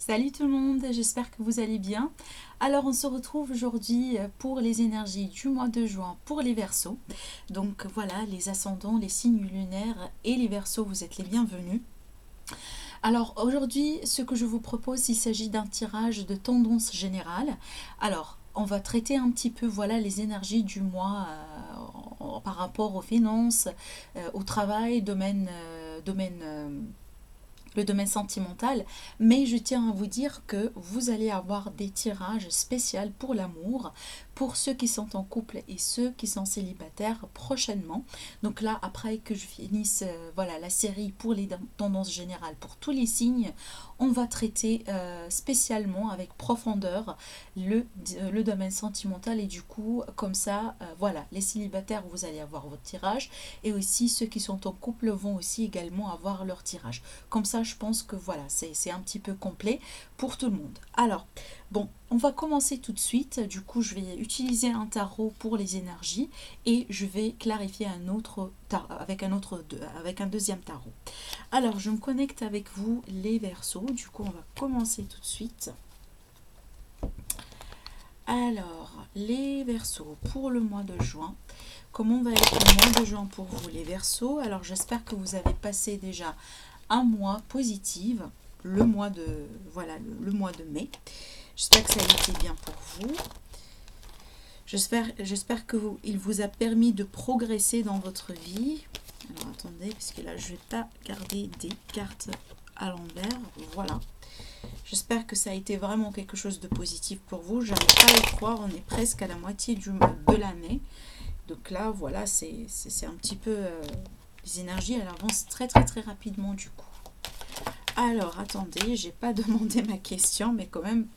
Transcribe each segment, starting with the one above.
Salut tout le monde, j'espère que vous allez bien. Alors on se retrouve aujourd'hui pour les énergies du mois de juin pour les Verseaux. Donc voilà, les ascendants, les signes lunaires et les Verseaux, vous êtes les bienvenus. Alors aujourd'hui, ce que je vous propose, il s'agit d'un tirage de tendance générale. Alors, on va traiter un petit peu voilà les énergies du mois par rapport aux finances, au travail, le domaine sentimental, mais je tiens à vous dire que vous allez avoir des tirages spéciaux pour l'amour, pour ceux qui sont en couple et ceux qui sont célibataires prochainement. Donc là, après que je finisse voilà, la série pour les tendances générales pour tous les signes, on va traiter spécialement avec profondeur le domaine sentimental et du coup, comme ça, voilà, les célibataires, vous allez avoir votre tirage et aussi ceux qui sont en couple vont aussi également avoir leur tirage. Comme ça, je pense que voilà, c'est un petit peu complet pour tout le monde. Alors, bon, on va commencer tout de suite. Du coup, je vais utiliser un tarot pour les énergies et je vais clarifier un autre avec un deuxième tarot. Alors, je me connecte avec vous les Verseaux. Du coup, on va commencer tout de suite. Alors, les Verseaux pour le mois de juin. Comment va être le mois de juin pour vous les Verseaux? Alors, j'espère que vous avez passé déjà un mois positif, le mois de voilà le mois de mai. J'espère que ça a été bien pour vous. J'espère que il vous a permis de progresser dans votre vie. Alors attendez, parce que là je vais pas garder des cartes à l'envers. Voilà. J'espère que ça a été vraiment quelque chose de positif pour vous. J'arrive pas à y croire, on est presque à la moitié de l'année. Donc là, voilà, c'est un petit peu... les énergies, elles avancent très très très rapidement du coup. Alors, attendez, j'ai pas demandé ma question, mais quand même...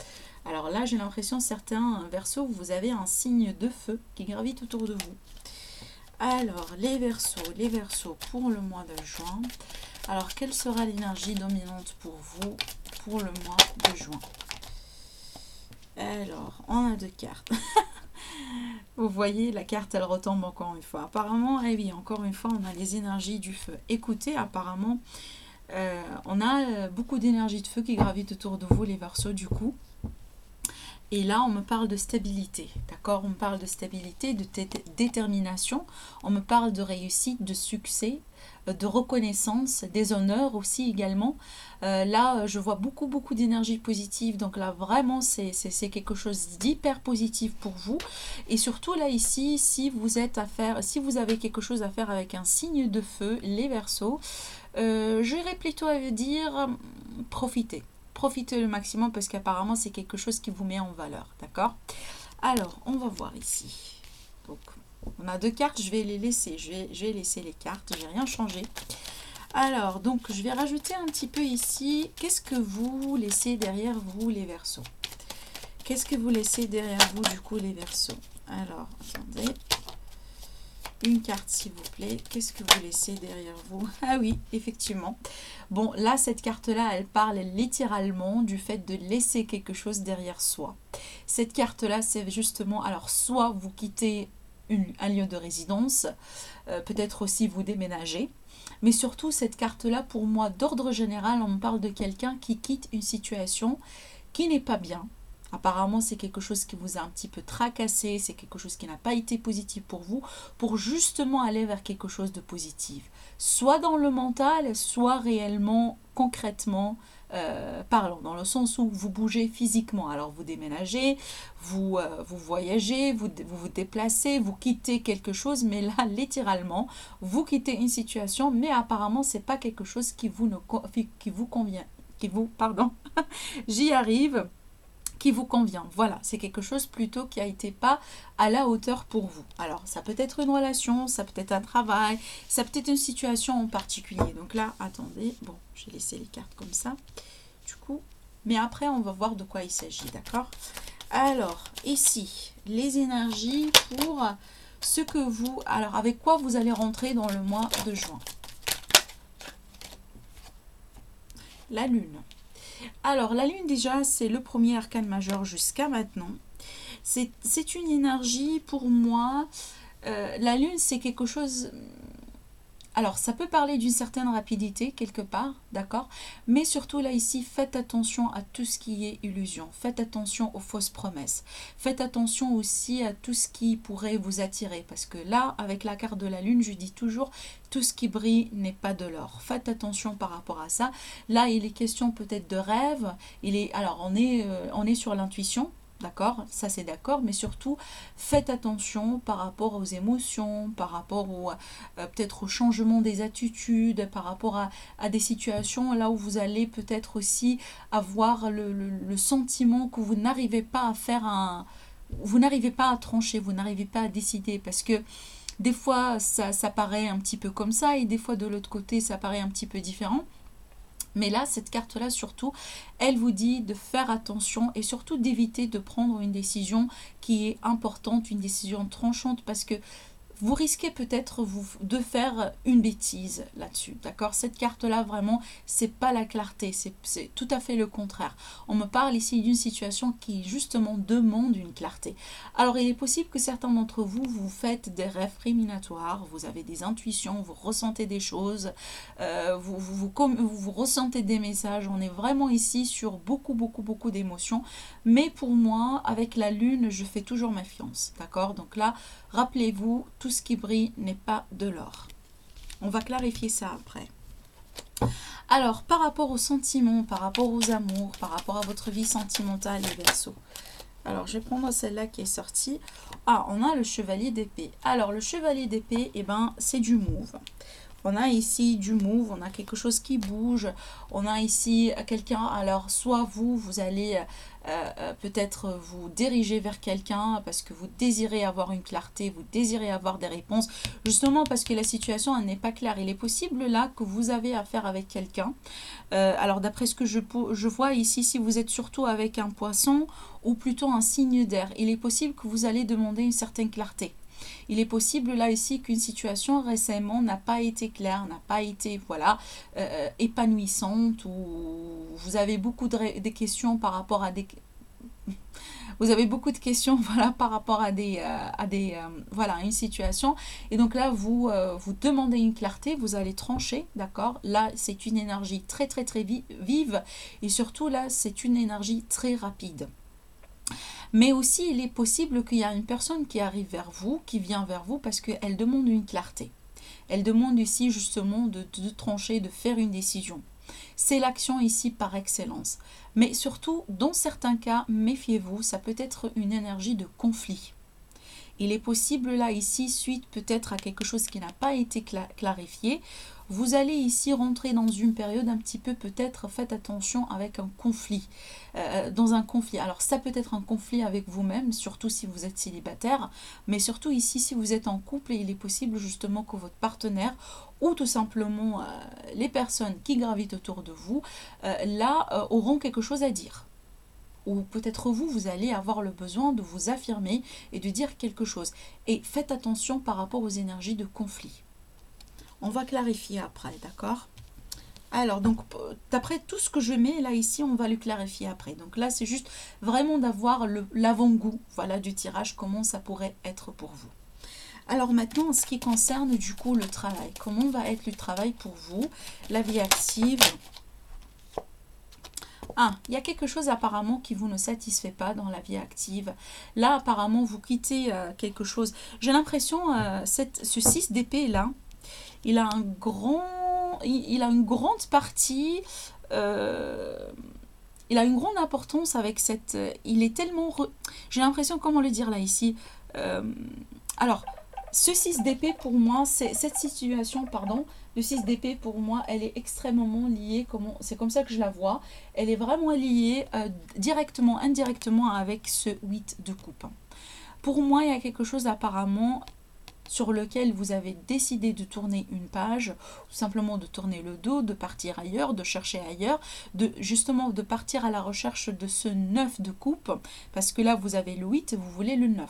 Alors là, j'ai l'impression, certains Verseaux, vous avez un signe de feu qui gravite autour de vous. Alors, les Verseaux pour le mois de juin. Alors, quelle sera l'énergie dominante pour vous pour le mois de juin? Alors, on a deux cartes. Vous voyez, la carte, elle retombe encore une fois. Apparemment, eh oui, encore une fois, on a les énergies du feu. Écoutez, apparemment, on a beaucoup d'énergie de feu qui gravite autour de vous, les Verseaux, du coup. Et là, on me parle de stabilité, d'accord? On me parle de stabilité, de détermination. On me parle de réussite, de succès, de reconnaissance, des honneurs aussi également. Là, je vois beaucoup, beaucoup d'énergie positive. Donc là, vraiment, c'est quelque chose d'hyper positif pour vous. Et surtout, là, ici, si vous avez quelque chose à faire avec un signe de feu, les Verseaux, j'irais plutôt à dire profitez. Profitez le maximum parce qu'apparemment c'est quelque chose qui vous met en valeur, d'accord? Alors, on va voir ici. Donc, on a deux cartes, je vais les laisser. Je vais laisser les cartes, j'ai rien changé. Alors, donc, je vais rajouter un petit peu ici. Qu'est-ce que vous laissez derrière vous, les Verseaux? Qu'est-ce que vous laissez derrière vous, du coup, les Verseaux? Alors, attendez. Une carte s'il vous plaît. Qu'est-ce que vous laissez derrière vous? Ah oui, effectivement. Bon, là, cette carte-là, elle parle littéralement du fait de laisser quelque chose derrière soi. Cette carte-là, c'est justement, alors, soit vous quittez un lieu de résidence, peut-être aussi vous déménagez, mais surtout, cette carte-là, pour moi, d'ordre général, on me parle de quelqu'un qui quitte une situation qui n'est pas bien. Apparemment, c'est quelque chose qui vous a un petit peu tracassé, c'est quelque chose qui n'a pas été positif pour vous, pour justement aller vers quelque chose de positif. Soit dans le mental, soit réellement, concrètement, parlant, dans le sens où vous bougez physiquement. Alors vous déménagez, vous voyagez, vous déplacez, vous quittez quelque chose, mais là, littéralement, vous quittez une situation, mais apparemment, c'est pas quelque chose qui vous convient, pardon, j'y arrive, qui vous convient. Voilà, c'est quelque chose plutôt qui a été pas à la hauteur pour vous. Alors, ça peut être une relation, ça peut être un travail, ça peut être une situation en particulier. Donc là, attendez, bon, j'ai laissé les cartes comme ça, du coup, mais après, on va voir de quoi il s'agit, d'accord? Alors, ici, les énergies pour ce que vous... Alors, avec quoi vous allez rentrer dans le mois de juin? La Lune. Alors, la Lune, déjà, c'est le premier arcane majeur jusqu'à maintenant. C'est une énergie, pour moi, la Lune, c'est quelque chose... Alors, ça peut parler d'une certaine rapidité quelque part, d'accord? Mais surtout là ici, faites attention à tout ce qui est illusion. Faites attention aux fausses promesses. Faites attention aussi à tout ce qui pourrait vous attirer. Parce que là, avec la carte de la lune, je dis toujours, tout ce qui brille n'est pas de l'or. Faites attention par rapport à ça. Là, il est question peut-être de rêve. Alors, on est sur l'intuition. D'accord, ça c'est d'accord, mais surtout faites attention par rapport aux émotions, par rapport peut-être au changement des attitudes, par rapport à des situations là où vous allez peut-être aussi avoir le sentiment que vous n'arrivez pas à vous n'arrivez pas à trancher, vous n'arrivez pas à décider, parce que des fois ça paraît un petit peu comme ça et des fois de l'autre côté ça paraît un petit peu différent. Mais là, cette carte-là, surtout, elle vous dit de faire attention et surtout d'éviter de prendre une décision qui est importante, une décision tranchante, parce que vous risquez peut-être de faire une bêtise là-dessus, d'accord? Cette carte-là, vraiment, c'est pas la clarté, c'est tout à fait le contraire. On me parle ici d'une situation qui, justement, demande une clarté. Alors, il est possible que certains d'entre vous, vous faites des rêves prémonitoires, vous avez des intuitions, vous ressentez des choses, vous ressentez des messages. On est vraiment ici sur beaucoup d'émotions. Mais pour moi, avec la lune, je fais toujours méfiance, d'accord? Donc là, rappelez-vous, tout ce qui brille n'est pas de l'or. On va clarifier ça après. Alors, par rapport aux sentiments, par rapport aux amours, par rapport à votre vie sentimentale, les Verseaux. Alors, je vais prendre celle-là qui est sortie. Ah, on a le chevalier d'épée. Alors, le chevalier d'épée, eh ben, c'est du move. On a ici du move, on a quelque chose qui bouge, on a ici quelqu'un, alors soit vous allez peut-être vous diriger vers quelqu'un parce que vous désirez avoir une clarté, vous désirez avoir des réponses, justement parce que la situation n'est pas claire. Il est possible là que vous avez affaire avec quelqu'un. Alors d'après ce que je vois ici, si vous êtes surtout avec un poisson ou plutôt un signe d'air, il est possible que vous allez demander une certaine clarté. Il est possible là ici qu'une situation récemment n'a pas été claire, n'a pas été épanouissante, ou vous avez beaucoup de questions par rapport à des... Vous avez beaucoup de questions voilà, par rapport à une situation. Et donc là, vous demandez une clarté, vous allez trancher, d'accord? Là, c'est une énergie très vive. Et surtout, là, c'est une énergie très rapide. Mais aussi, il est possible qu'il y a une personne qui arrive vers vous, qui vient vers vous parce qu'elle demande une clarté. Elle demande ici justement de trancher, de faire une décision. C'est l'action ici par excellence. Mais surtout, dans certains cas, méfiez-vous, ça peut être une énergie de conflit. Il est possible là ici, suite peut-être à quelque chose qui n'a pas été clarifié, vous allez ici rentrer dans une période un petit peu peut-être, faites attention, avec un conflit. Dans un conflit, alors ça peut être un conflit avec vous-même, surtout si vous êtes célibataire, mais surtout ici si vous êtes en couple, il est possible justement que votre partenaire ou tout simplement les personnes qui gravitent autour de vous, auront quelque chose à dire. Ou peut-être vous allez avoir le besoin de vous affirmer et de dire quelque chose. Et faites attention par rapport aux énergies de conflit. On va clarifier après, d'accord? Alors, donc, d'après tout ce que je mets là, ici, on va le clarifier après. Donc là, c'est juste vraiment d'avoir l'avant-goût, voilà, du tirage, comment ça pourrait être pour vous. Alors maintenant, en ce qui concerne du coup le travail, comment va être le travail pour vous? La vie active. Ah, il y a quelque chose apparemment qui vous ne satisfait pas dans la vie active. Là, apparemment, vous quittez quelque chose. J'ai l'impression, ce 6 d'épée là, il a une grande partie, il a une grande importance avec cette... il est tellement... J'ai l'impression, comment le dire là ici, alors, ce 6 d'épée pour moi, cette situation, pardon, le 6 d'épée pour moi, elle est extrêmement liée, c'est comme ça que je la vois, elle est vraiment liée directement, indirectement avec ce 8 de coupe. Pour moi, il y a quelque chose apparemment sur lequel vous avez décidé de tourner une page, tout simplement de tourner le dos, de partir ailleurs, de chercher ailleurs, justement de partir à la recherche de ce 9 de coupe, parce que là vous avez le 8 et vous voulez le 9.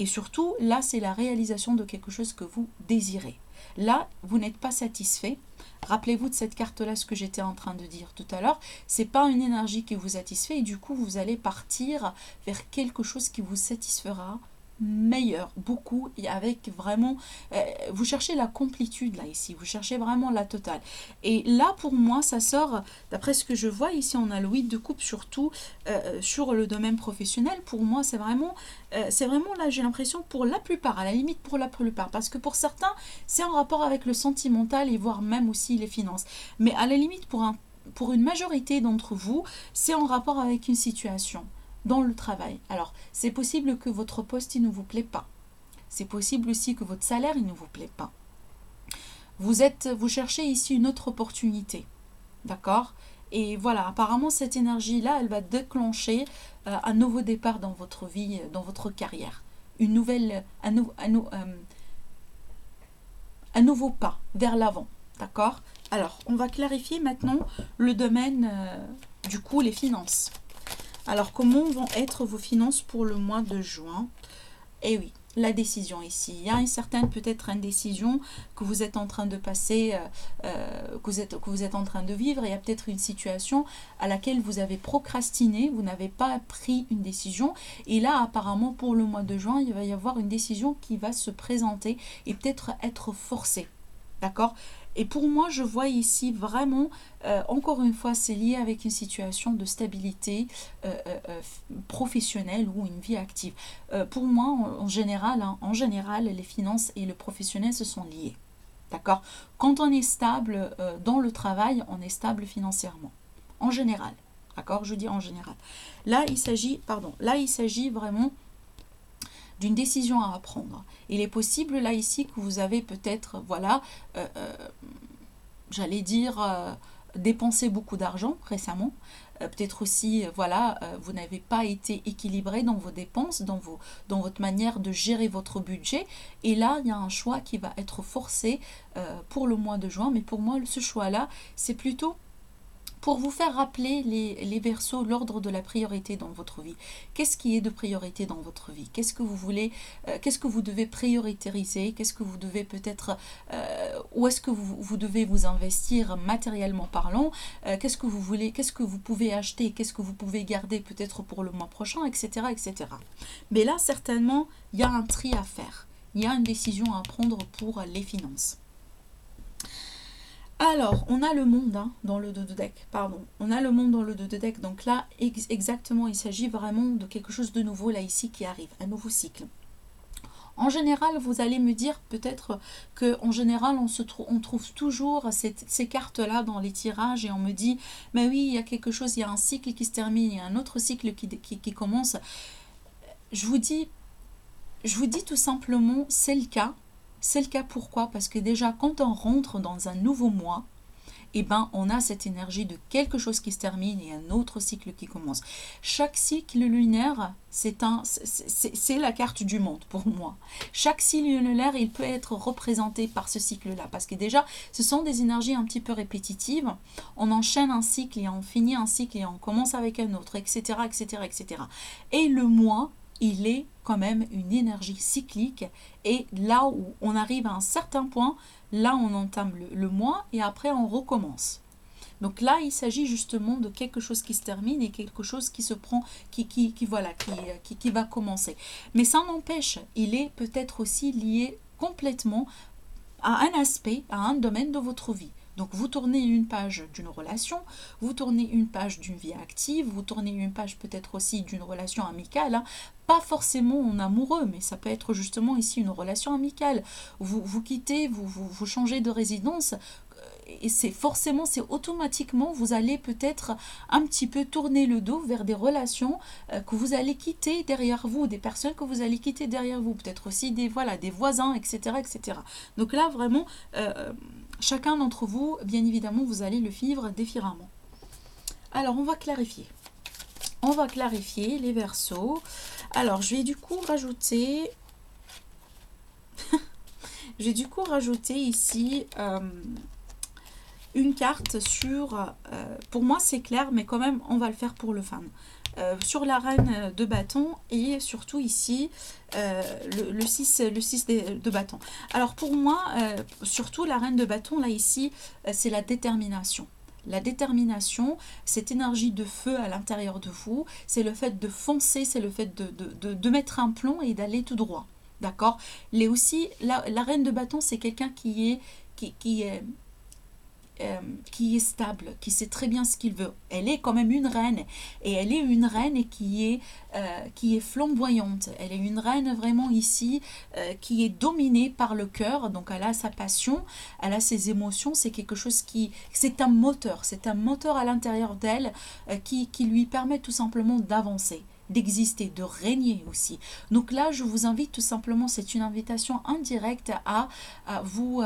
Et surtout, là c'est la réalisation de quelque chose que vous désirez. Là, vous n'êtes pas satisfait. Rappelez-vous de cette carte-là, ce que j'étais en train de dire tout à l'heure. Ce n'est pas une énergie qui vous satisfait et du coup, vous allez partir vers quelque chose qui vous satisfera meilleur, beaucoup, et avec vraiment, vous cherchez la complétude là ici, vous cherchez vraiment la totale. Et là pour moi, ça sort, d'après ce que je vois ici, on a le 8 de coupe surtout sur le domaine professionnel. Pour moi, c'est vraiment là, j'ai l'impression pour la plupart, à la limite pour la plupart, parce que pour certains, c'est en rapport avec le sentimental et voire même aussi les finances. Mais à la limite, pour une majorité d'entre vous, c'est en rapport avec une situation dans le travail. Alors, c'est possible que votre poste il ne vous plaît pas. C'est possible aussi que votre salaire il ne vous plaît pas. Vous cherchez ici une autre opportunité, d'accord? Et voilà, apparemment cette énergie-là, elle va déclencher un nouveau départ dans votre vie, dans votre carrière, une nouvelle, un nouveau pas vers l'avant, d'accord? Alors, on va clarifier maintenant le domaine du coup les finances. Alors, comment vont être vos finances pour le mois de juin? Eh oui, la décision ici. Il y a une certaine peut-être indécision que vous êtes en train de passer, que vous êtes en train de vivre. Il y a peut-être une situation à laquelle vous avez procrastiné, vous n'avez pas pris une décision. Et là, apparemment, pour le mois de juin, il va y avoir une décision qui va se présenter et peut-être être forcée. D'accord? Et pour moi, je vois ici vraiment, encore une fois, c'est lié avec une situation de stabilité professionnelle ou une vie active. Pour moi, en général, les finances et le professionnel se sont liés. D'accord? Quand on est stable dans le travail, on est stable financièrement. En général. D'accord? Je dis en général. Là, il s'agit vraiment d'une décision à prendre. Il est possible là ici que vous avez peut-être, voilà, j'allais dire, dépensé beaucoup d'argent récemment. Peut-être aussi, voilà, vous n'avez pas été équilibré dans vos dépenses, dans votre manière de gérer votre budget. Et là, il y a un choix qui va être forcé pour le mois de juin. Mais pour moi, ce choix-là, c'est plutôt pour vous faire rappeler les Verseaux, l'ordre de la priorité dans votre vie. Qu'est-ce qui est de priorité dans votre vie? Qu'est-ce que vous voulez, qu'est-ce que vous devez prioriser? Qu'est-ce que vous devez peut-être, où est-ce que vous devez vous investir matériellement parlant? Qu'est-ce que vous voulez, qu'est-ce que vous pouvez acheter? Qu'est-ce que vous pouvez garder peut-être pour le mois prochain, etc., etc. Mais là, certainement, il y a un tri à faire. Il y a une décision à prendre pour les finances. Alors, on a le monde dans le dos de deck, pardon. On a le monde dans le dos de deck, donc là, exactement, il s'agit vraiment de quelque chose de nouveau, là, ici, qui arrive, un nouveau cycle. En général, vous allez me dire peut-être qu'en général, on trouve toujours ces cartes-là dans les tirages et on me dit, mais oui, il y a quelque chose, il y a un cycle qui se termine, il y a un autre cycle qui commence. Je vous dis tout simplement, c'est le cas. C'est le cas pourquoi? Parce que déjà, quand on rentre dans un nouveau mois, eh ben, on a cette énergie de quelque chose qui se termine et un autre cycle qui commence. Chaque cycle lunaire, c'est la carte du monde pour moi. Chaque cycle lunaire, il peut être représenté par ce cycle-là. Parce que déjà, ce sont des énergies un petit peu répétitives. On enchaîne un cycle et on finit un cycle et on commence avec un autre, etc., etc., etc. Et le mois, il est quand même une énergie cyclique et là où on arrive à un certain point, là on entame le mois et après on recommence. Donc là il s'agit justement de quelque chose qui se termine et quelque chose qui se prend, qui va commencer. Mais ça n'empêche, il est peut-être aussi lié complètement à un aspect, à un domaine de votre vie. Donc vous tournez une page d'une relation, vous tournez une page d'une vie active, vous tournez une page peut-être aussi d'une relation amicale, pas forcément en amoureux, mais ça peut être justement ici une relation amicale. Vous quittez, vous changez de résidence, et c'est automatiquement, vous allez peut-être un petit peu tourner le dos vers des relations que vous allez quitter derrière vous, des personnes que vous allez quitter derrière vous, peut-être aussi des voisins, etc., etc. Donc là, vraiment, chacun d'entre vous, bien évidemment, vous allez le vivre différemment. Alors, on va clarifier. On va clarifier les Verseaux. Alors, je vais du coup rajouter... ici une carte sur... pour moi, c'est clair, mais quand même, on va le faire pour le fan. Sur la reine de bâton et surtout ici le 6 de bâton. Alors pour moi, surtout la reine de bâton, là ici, c'est la détermination. la détermination, cette énergie de feu à l'intérieur de vous, c'est le fait de foncer, c'est le fait de mettre un plomb et d'aller tout droit. D'accord? Aussi, la reine de bâton, c'est quelqu'un qui est stable, qui sait très bien ce qu'il veut. Elle est quand même une reine, et elle est une reine qui est flamboyante. Elle est une reine vraiment ici qui est dominée par le cœur, donc elle a sa passion, elle a ses émotions, c'est quelque chose c'est un moteur à l'intérieur d'elle qui lui permet tout simplement d'avancer, d'exister, de régner aussi. Donc là, je vous invite tout simplement, c'est une invitation indirecte à vous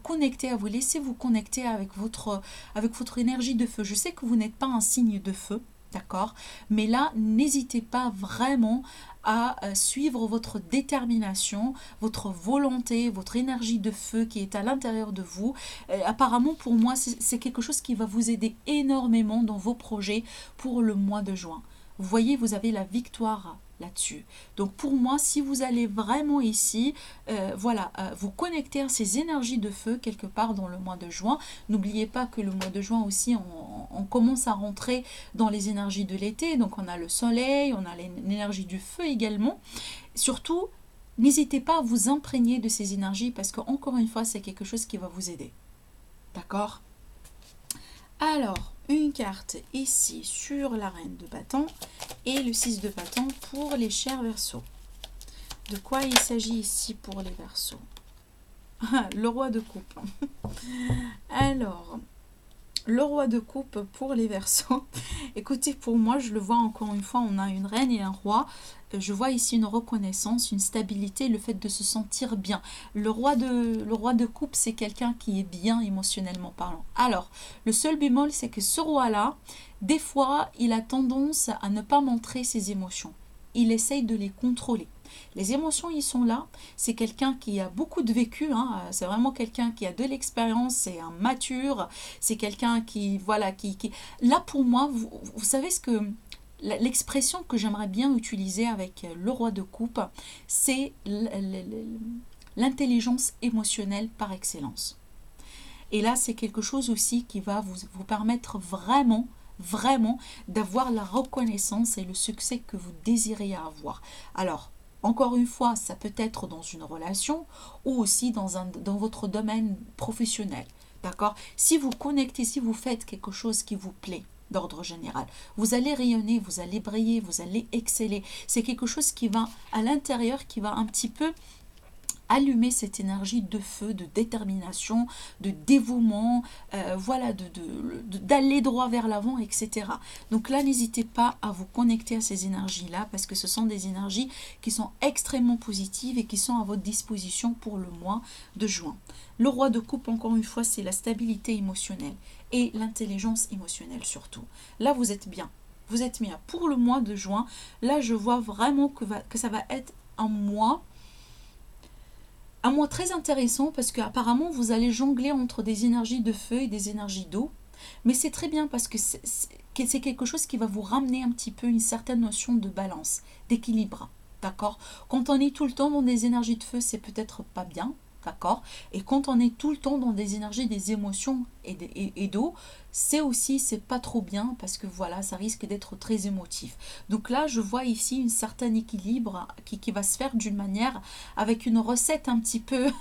connecter, à vous laisser vous connecter avec votre énergie de feu. Je sais que vous n'êtes pas un signe de feu, d'accord? Mais là, n'hésitez pas vraiment à suivre votre détermination, votre volonté, votre énergie de feu qui est à l'intérieur de vous. Apparemment, pour moi, c'est quelque chose qui va vous aider énormément dans vos projets pour le mois de juin. Vous voyez, vous avez la victoire là-dessus. Donc pour moi, si vous allez vraiment ici, vous connecter à ces énergies de feu quelque part dans le mois de juin. N'oubliez pas que le mois de juin aussi, on commence à rentrer dans les énergies de l'été. Donc on a le soleil, on a l'énergie du feu également. Surtout, n'hésitez pas à vous imprégner de ces énergies parce qu'encore une fois, c'est quelque chose qui va vous aider. D'accord ? Alors, une carte ici sur la reine de bâton et le 6 de bâton pour les chers Verseaux. De quoi il s'agit ici pour les Verseaux? Le roi de coupe. Alors, le roi de coupe pour les Verseaux. Écoutez, pour moi, je le vois encore une fois, on a une reine et un roi. Je vois ici une reconnaissance, une stabilité, le fait de se sentir bien. Le roi de coupe, c'est quelqu'un qui est bien émotionnellement parlant. Alors, le seul bémol, c'est que ce roi-là, des fois, il a tendance à ne pas montrer ses émotions. Il essaye de les contrôler. Les émotions, ils sont là. C'est quelqu'un qui a beaucoup de vécu. C'est vraiment quelqu'un qui a de l'expérience. C'est un mature. C'est quelqu'un qui... Là, pour moi, vous savez ce que... L'expression que j'aimerais bien utiliser avec le roi de coupe, c'est l'intelligence émotionnelle par excellence. Et là, c'est quelque chose aussi qui va vous permettre vraiment d'avoir la reconnaissance et le succès que vous désirez avoir. Alors, encore une fois, ça peut être dans une relation ou aussi dans votre domaine professionnel. D'accord? Si vous connectez, si vous faites quelque chose qui vous plaît, d'ordre général, vous allez rayonner, vous allez briller, vous allez exceller. C'est quelque chose qui va à l'intérieur, qui va un petit peu allumer cette énergie de feu, de détermination, de dévouement, d'aller droit vers l'avant, etc. Donc là, n'hésitez pas à vous connecter à ces énergies-là parce que ce sont des énergies qui sont extrêmement positives et qui sont à votre disposition pour le mois de juin. Le roi de coupe, encore une fois, c'est la stabilité émotionnelle et l'intelligence émotionnelle surtout. Là, vous êtes bien. Vous êtes bien. Pour le mois de juin, là, je vois vraiment que ça va être un mois très intéressant parce qu'apparemment vous allez jongler entre des énergies de feu et des énergies d'eau. Mais c'est très bien parce que c'est quelque chose qui va vous ramener un petit peu une certaine notion de balance, d'équilibre. D'accord? Quand on est tout le temps dans des énergies de feu, c'est peut-être pas bien. D'accord? Et quand on est tout le temps dans des énergies, des émotions et d'eau, c'est pas trop bien parce que voilà, ça risque d'être très émotif. Donc là, je vois ici un certain équilibre qui va se faire d'une manière avec une recette un petit peu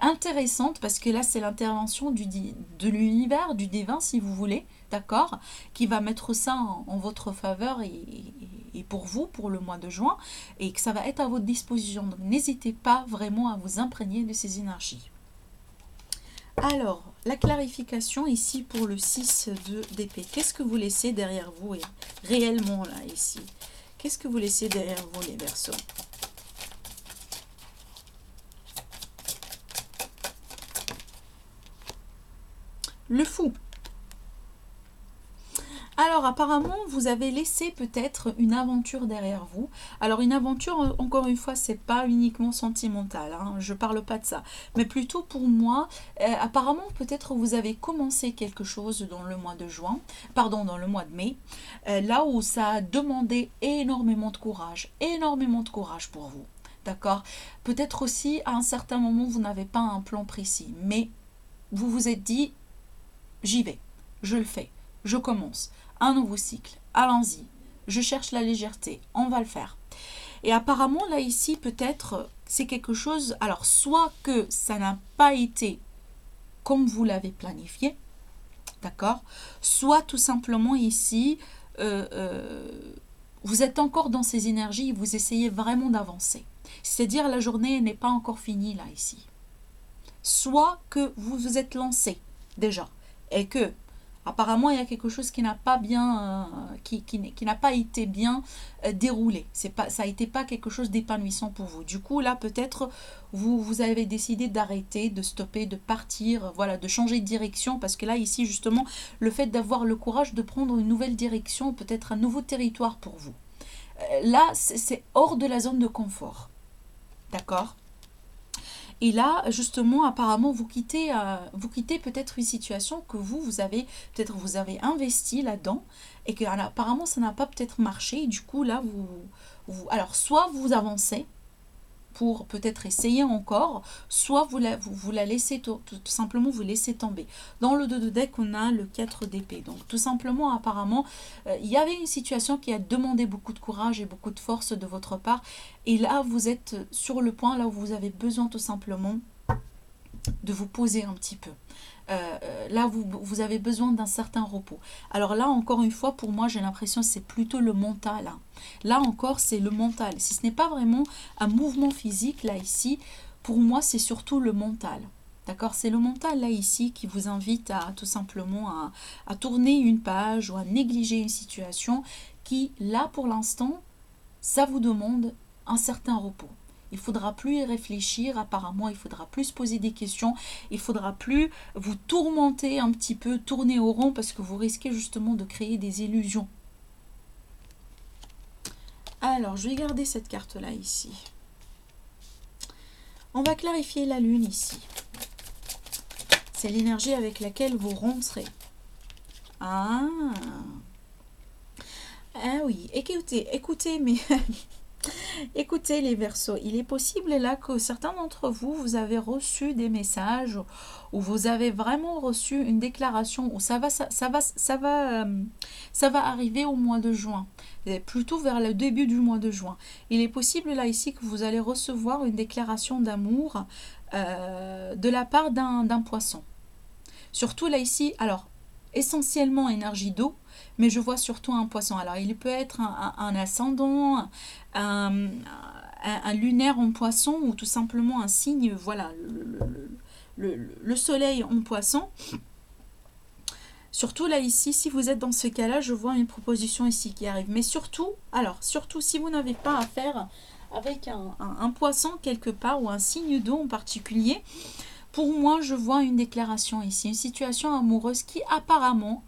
intéressante parce que là, c'est l'intervention de l'univers, du divin, si vous voulez, d'accord, qui va mettre ça en votre faveur et pour vous, pour le mois de juin, et que ça va être à votre disposition. Donc n'hésitez pas vraiment à vous imprégner de ces énergies. Alors, la clarification ici pour le 6 d'épée. Qu'est-ce que vous laissez derrière vous et réellement là, ici? Qu'est-ce que vous laissez derrière vous, les Verseaux? Le Fou. Alors apparemment vous avez laissé peut-être une aventure derrière vous. Alors une aventure, encore une fois, c'est pas uniquement sentimental, je parle pas de ça, mais plutôt pour moi, apparemment peut-être vous avez commencé quelque chose dans le mois de dans le mois de mai, là où ça a demandé énormément de courage pour vous. D'accord? Peut-être aussi à un certain moment vous n'avez pas un plan précis, mais vous vous êtes dit j'y vais. je le fais, je commence. Un nouveau cycle, allons-y. Je cherche la légèreté, on va le faire. Et apparemment, là, ici, peut-être, c'est quelque chose... Alors, soit que ça n'a pas été comme vous l'avez planifié, d'accord? Soit tout simplement ici, vous êtes encore dans ces énergies et vous essayez vraiment d'avancer. C'est-à-dire, la journée n'est pas encore finie, là, ici. Soit que vous vous êtes lancé, déjà, et que apparemment il y a quelque chose qui n'a pas bien qui n'a pas été bien déroulé. Ça a été pas quelque chose d'épanouissant pour vous. Du coup là peut-être vous avez décidé d'arrêter, de stopper, de partir, voilà, de changer de direction, parce que là ici justement le fait d'avoir le courage de prendre une nouvelle direction, peut-être un nouveau territoire pour vous. Là c'est hors de la zone de confort. D'accord? Et là, justement, apparemment, vous quittez peut-être une situation que vous avez investi là-dedans et que apparemment ça n'a pas peut-être marché. Et du coup, là, alors, soit vous avancez pour peut-être essayer encore, soit vous la laissez tout simplement vous laissez tomber. Dans le dos de deck, on a le 4 d'épée. Donc tout simplement, apparemment, il y avait une situation qui a demandé beaucoup de courage et beaucoup de force de votre part. Et là, vous êtes sur le point, là où vous avez besoin tout simplement de vous poser un petit peu. Là, vous avez besoin d'un certain repos. Alors là, encore une fois, pour moi, j'ai l'impression que c'est plutôt le mental. Hein. Là encore, c'est le mental. Si ce n'est pas vraiment un mouvement physique, là, ici, pour moi, c'est surtout le mental. D'accord? C'est le mental, là, ici, qui vous invite à tout simplement à tourner une page ou à négliger une situation qui, là, pour l'instant, ça vous demande un certain repos. Il ne faudra plus y réfléchir, apparemment, il faudra plus se poser des questions, il ne faudra plus vous tourmenter un petit peu, tourner au rond, parce que vous risquez justement de créer des illusions. Alors, je vais garder cette carte-là ici. On va clarifier la lune ici. C'est l'énergie avec laquelle vous rentrez. Ah oui, écoutez, mais... Écoutez les Verseaux, il est possible là que certains d'entre vous, vous avez reçu des messages ou vous avez vraiment reçu une déclaration où ça va arriver au mois de juin, plutôt vers le début du mois de juin. Il est possible là ici que vous allez recevoir une déclaration d'amour de la part d'un poisson. Surtout là ici, alors essentiellement énergie d'eau, mais je vois surtout un poisson. Alors, il peut être un ascendant, un lunaire en poisson ou tout simplement un signe, voilà, le soleil en poisson. Surtout là ici, si vous êtes dans ce cas-là, je vois une proposition ici qui arrive. Mais surtout, si vous n'avez pas affaire avec un poisson quelque part ou un signe d'eau en particulier, pour moi, je vois une déclaration ici, une situation amoureuse qui apparemment,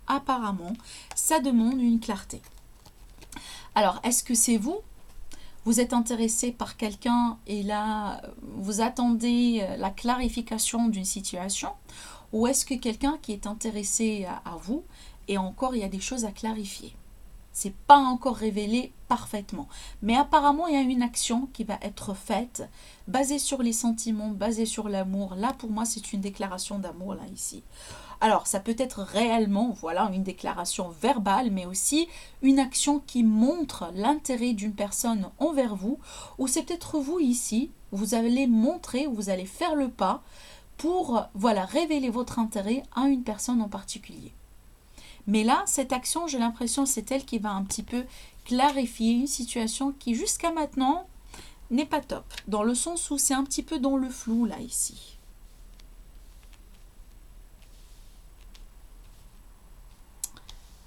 ça demande une clarté. Alors, est-ce que c'est vous? Vous êtes intéressé par quelqu'un et là, vous attendez la clarification d'une situation? Ou est-ce que quelqu'un qui est intéressé à vous et encore, il y a des choses à clarifier? C'est pas encore révélé parfaitement. Mais apparemment, il y a une action qui va être faite, basée sur les sentiments, basée sur l'amour. Là, pour moi, c'est une déclaration d'amour, là, ici. Alors, ça peut être réellement, voilà, une déclaration verbale, mais aussi une action qui montre l'intérêt d'une personne envers vous, ou c'est peut-être vous, ici, vous allez montrer, vous allez faire le pas pour, voilà, révéler votre intérêt à une personne en particulier. Mais là, cette action, j'ai l'impression, c'est elle qui va un petit peu clarifier une situation qui, jusqu'à maintenant, n'est pas top. Dans le sens où c'est un petit peu dans le flou, là, ici.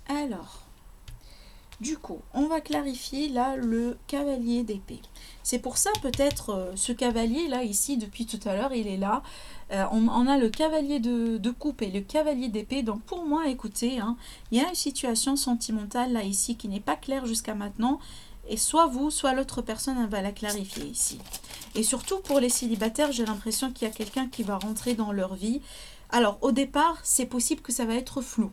Alors, du coup, on va clarifier, là, le cavalier d'épée. C'est pour ça, peut-être, ce cavalier, là, ici, depuis tout à l'heure, il est là. On a le cavalier de coupe et le cavalier d'épée. Donc pour moi, écoutez, hein, il y a une situation sentimentale là ici qui n'est pas claire jusqu'à maintenant. Et soit vous, soit l'autre personne, elle va la clarifier ici. Et surtout pour les célibataires, j'ai l'impression qu'il y a quelqu'un qui va rentrer dans leur vie. Alors au départ, c'est possible que ça va être flou.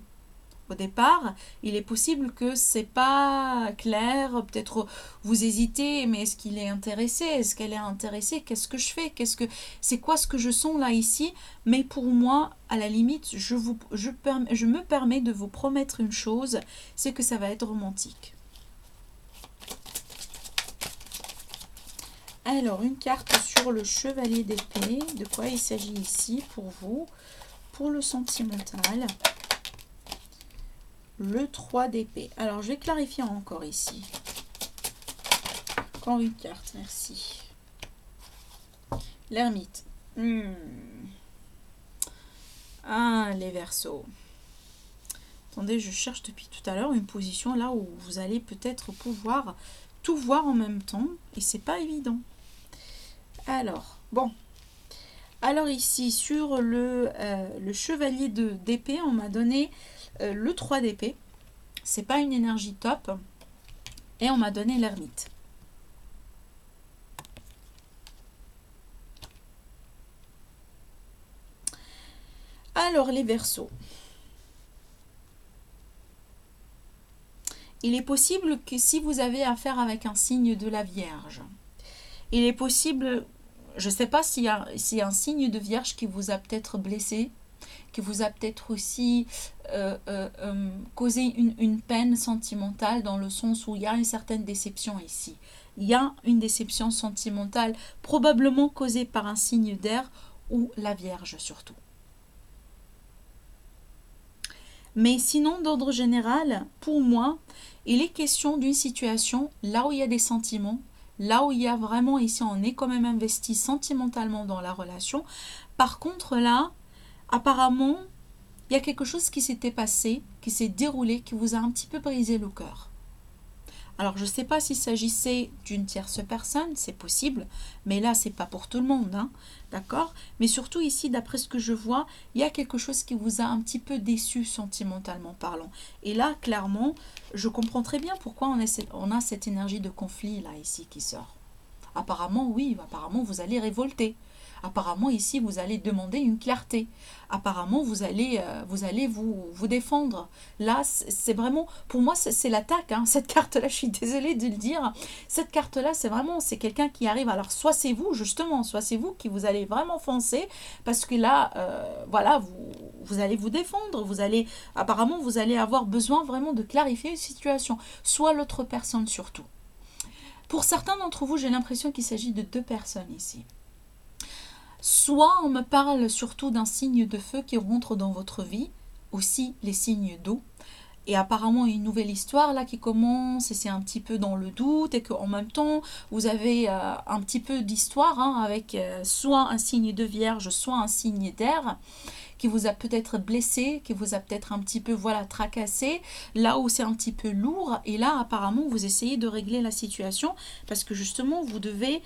Au départ, il est possible que c'est pas clair, peut-être vous hésitez, mais est-ce qu'il est intéressé? Est-ce qu'elle est intéressée? Qu'est-ce que je fais? C'est quoi ce que je sens là ici? Mais pour moi, à la limite, je me permets de vous promettre une chose, c'est que ça va être romantique. Alors, une carte sur le chevalier d'épée. De quoi il s'agit ici pour vous? Pour le sentimental. Le 3 d'épée. Alors, je vais clarifier encore ici. Encore une carte, merci. L'ermite. Ah, les Verseaux. Attendez, je cherche depuis tout à l'heure une position là où vous allez peut-être pouvoir tout voir en même temps. Et c'est pas évident. Alors, bon. Alors ici, sur le chevalier d'épée, on m'a donné le 3 d'épée. C'est pas une énergie top. Et on m'a donné l'ermite. Alors, les Verseaux. Il est possible que si vous avez affaire avec un signe de la Vierge, il est possible, je ne sais pas s'il y a un signe de Vierge qui vous a peut-être blessé, qui vous a peut-être aussi causé une peine sentimentale, dans le sens où il y a une certaine déception ici. Il y a une déception sentimentale probablement causée par un signe d'air ou la Vierge surtout. Mais sinon, d'ordre général, pour moi, il est question d'une situation là où il y a des sentiments, là où il y a vraiment, ici on est quand même investi sentimentalement dans la relation. Par contre là, apparemment, il y a quelque chose qui s'était passé, qui s'est déroulé, qui vous a un petit peu brisé le cœur. Alors je ne sais pas s'il s'agissait d'une tierce personne, c'est possible, mais là c'est pas pour tout le monde, hein, d'accord? Mais surtout ici, d'après ce que je vois, il y a quelque chose qui vous a un petit peu déçu sentimentalement parlant. Et là, clairement, je comprends très bien pourquoi on a cette énergie de conflit là ici qui sort. Apparemment, oui, apparemment vous allez révolter. Apparemment, ici, vous allez demander une clarté. Apparemment, vous allez vous défendre. Là, c'est vraiment, pour moi, c'est l'attaque. Hein. Cette carte-là, je suis désolée de le dire. Cette carte-là, c'est quelqu'un qui arrive. Alors, soit c'est vous, justement, soit c'est vous qui vous allez vraiment foncer. Parce que là, voilà, vous allez vous défendre. Apparemment, vous allez avoir besoin vraiment de clarifier une situation. Soit l'autre personne, surtout. Pour certains d'entre vous, j'ai l'impression qu'il s'agit de 2 personnes ici. Soit on me parle surtout d'un signe de feu qui rentre dans votre vie, aussi les signes d'eau. Et apparemment une nouvelle histoire là qui commence et c'est un petit peu dans le doute et qu'en même temps vous avez un petit peu d'histoire hein, avec soit un signe de Vierge, soit un signe d'air qui vous a peut-être blessé, qui vous a peut-être un petit peu voilà tracassé, là où c'est un petit peu lourd et là apparemment vous essayez de régler la situation parce que justement vous devez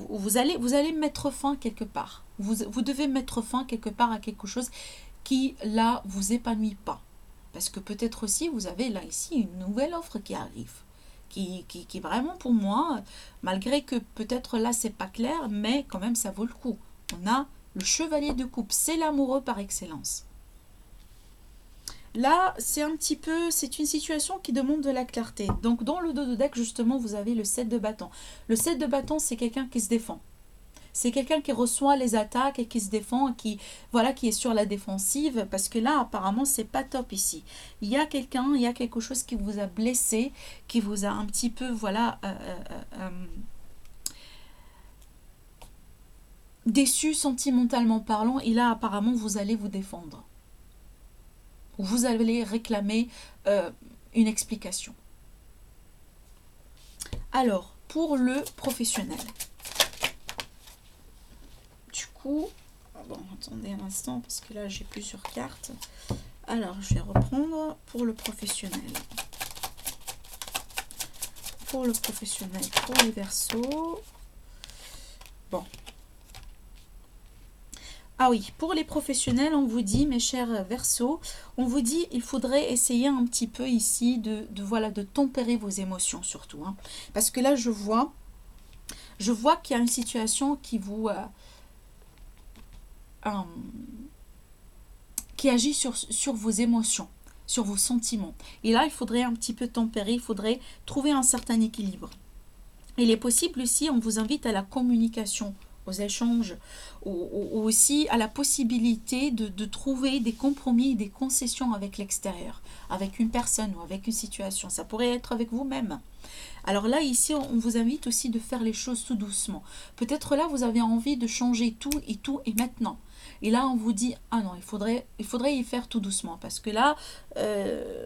vous allez mettre fin quelque part. Vous devez mettre fin quelque part à quelque chose qui là vous épanouit pas. Parce que peut-être aussi, vous avez là ici une nouvelle offre qui arrive. Qui vraiment pour moi, malgré que peut-être là c'est pas clair, mais quand même ça vaut le coup. On a le chevalier de coupe, c'est l'amoureux par excellence. Là, c'est une situation qui demande de la clarté. Donc dans le dos de deck, justement, vous avez le 7 de bâton. Le 7 de bâton, c'est quelqu'un qui se défend. C'est quelqu'un qui reçoit les attaques et qui se défend, qui est sur la défensive, parce que là, apparemment, c'est pas top ici. Il y a quelque chose qui vous a blessé, qui vous a un petit peu, déçu sentimentalement parlant, et là, apparemment, vous allez vous défendre. Vous allez réclamer une explication. Alors, pour le professionnel. Bon, attendez un instant parce que là j'ai plusieurs cartes. Alors je vais reprendre pour le professionnel. Pour les Verseaux. Bon. Ah oui, pour les professionnels, on vous dit, mes chers Verseaux, on vous dit il faudrait essayer un petit peu ici de tempérer vos émotions surtout. Hein, parce que là je vois qu'il y a une situation qui vous... qui agit sur vos émotions. sur vos sentiments. Et là, il faudrait un petit peu tempérer, il faudrait trouver un certain équilibre. Il est possible aussi, on vous invite à la communication, aux échanges, ou aussi à la possibilité de trouver des compromis, des concessions avec l'extérieur, avec une personne ou avec une situation. Ça pourrait être avec vous-même. Alors là, ici, on vous invite aussi de faire les choses tout doucement. Peut-être là, vous avez envie de changer tout et maintenant. Et là, on vous dit, ah non, il faudrait y faire tout doucement. Parce que là,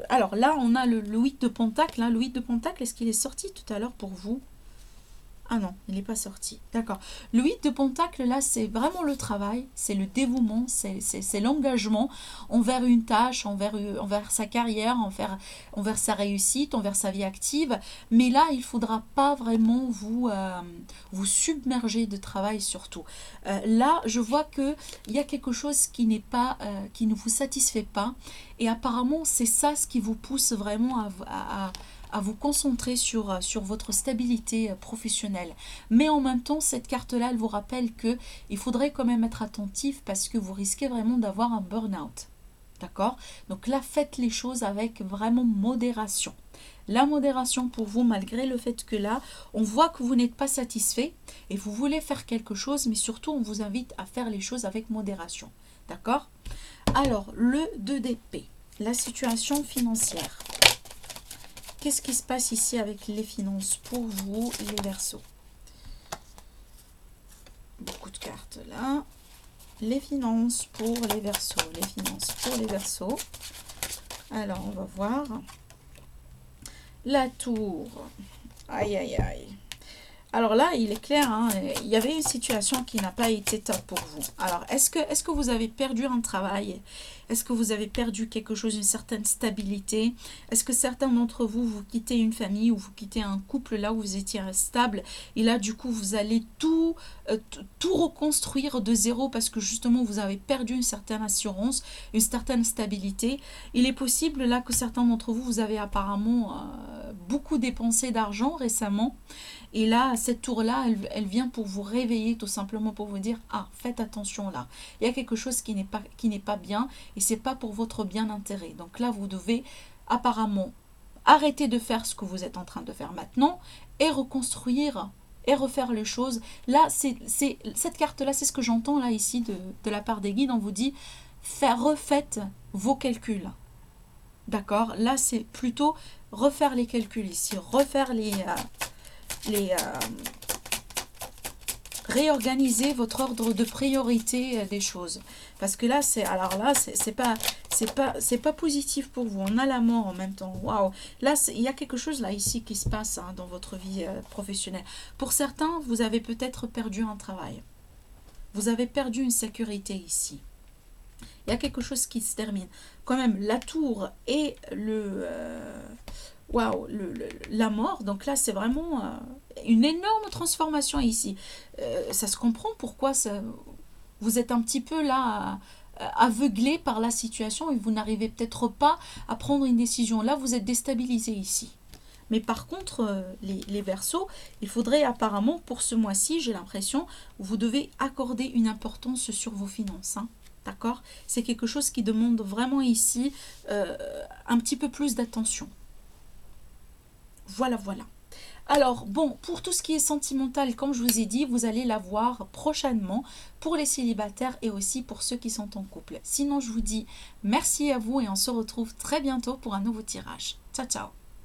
alors là, on a le 8 de Pentacle. Hein. Le 8 de Pentacle, est-ce qu'il est sorti tout à l'heure pour vous? Ah non, il n'est pas sorti. D'accord. Le 8 de Pentacle, là, c'est vraiment le travail, c'est le dévouement, c'est l'engagement envers une tâche, envers sa carrière, envers sa réussite, envers sa vie active. Mais là, il ne faudra pas vraiment vous submerger de travail surtout. Là, je vois qu'il y a quelque chose qui qui ne vous satisfait pas. Et apparemment, c'est ça ce qui vous pousse vraiment à vous concentrer sur votre stabilité professionnelle. Mais en même temps, cette carte-là, elle vous rappelle qu'il faudrait quand même être attentif parce que vous risquez vraiment d'avoir un burn-out. D'accord? Donc là, faites les choses avec vraiment modération. La modération pour vous, malgré le fait que là, on voit que vous n'êtes pas satisfait et vous voulez faire quelque chose, mais surtout, on vous invite à faire les choses avec modération. D'accord? Alors, le 2 d'épée, la situation financière. Qu'est-ce qui se passe ici avec les finances pour vous, les Verseaux? Beaucoup de cartes là. Les finances pour les Verseaux. Les finances pour les Verseaux. Alors, on va voir. La tour. Aïe, aïe, aïe. Alors là, il est clair, hein, il y avait une situation qui n'a pas été top pour vous. Alors, est-ce que vous avez perdu un travail? Est-ce que vous avez perdu quelque chose, une certaine stabilité? Est-ce que certains d'entre vous, vous quittez une famille ou vous quittez un couple là où vous étiez stable et là, du coup, vous allez tout reconstruire de zéro parce que justement, vous avez perdu une certaine assurance, une certaine stabilité. Il est possible là que certains d'entre vous, vous avez apparemment beaucoup dépensé d'argent récemment. Et là, cette tour-là, elle vient pour vous réveiller, tout simplement pour vous dire, ah, faites attention là. Il y a quelque chose qui n'est pas bien et c'est pas pour votre bien intérêt. Donc là, vous devez apparemment arrêter de faire ce que vous êtes en train de faire maintenant et reconstruire et refaire les choses. Là, cette carte-là, c'est ce que j'entends là ici de la part des guides. On vous dit, refaites vos calculs. D'accord? Là, c'est plutôt refaire les calculs ici, refaire réorganiser votre ordre de priorité des choses, parce que là c'est pas positif pour vous. On a la mort en même temps. Waouh, là il y a quelque chose là ici qui se passe hein, dans votre vie professionnelle. Pour certains, vous avez peut-être perdu un travail, vous avez perdu une sécurité ici. Il y a quelque chose qui se termine quand même. La tour et waouh, la mort. Donc là, c'est vraiment une énorme transformation ici. Ça se comprend pourquoi vous êtes un petit peu là aveuglé par la situation et vous n'arrivez peut-être pas à prendre une décision. Là, vous êtes déstabilisé ici. Mais par contre, les Verseaux, il faudrait apparemment, pour ce mois-ci, j'ai l'impression, vous devez accorder une importance sur vos finances. Hein. D'accord? C'est quelque chose qui demande vraiment ici un petit peu plus d'attention. Voilà, voilà. Alors, bon, pour tout ce qui est sentimental, comme je vous ai dit, vous allez la voir prochainement pour les célibataires et aussi pour ceux qui sont en couple. Sinon, je vous dis merci à vous et on se retrouve très bientôt pour un nouveau tirage. Ciao, ciao.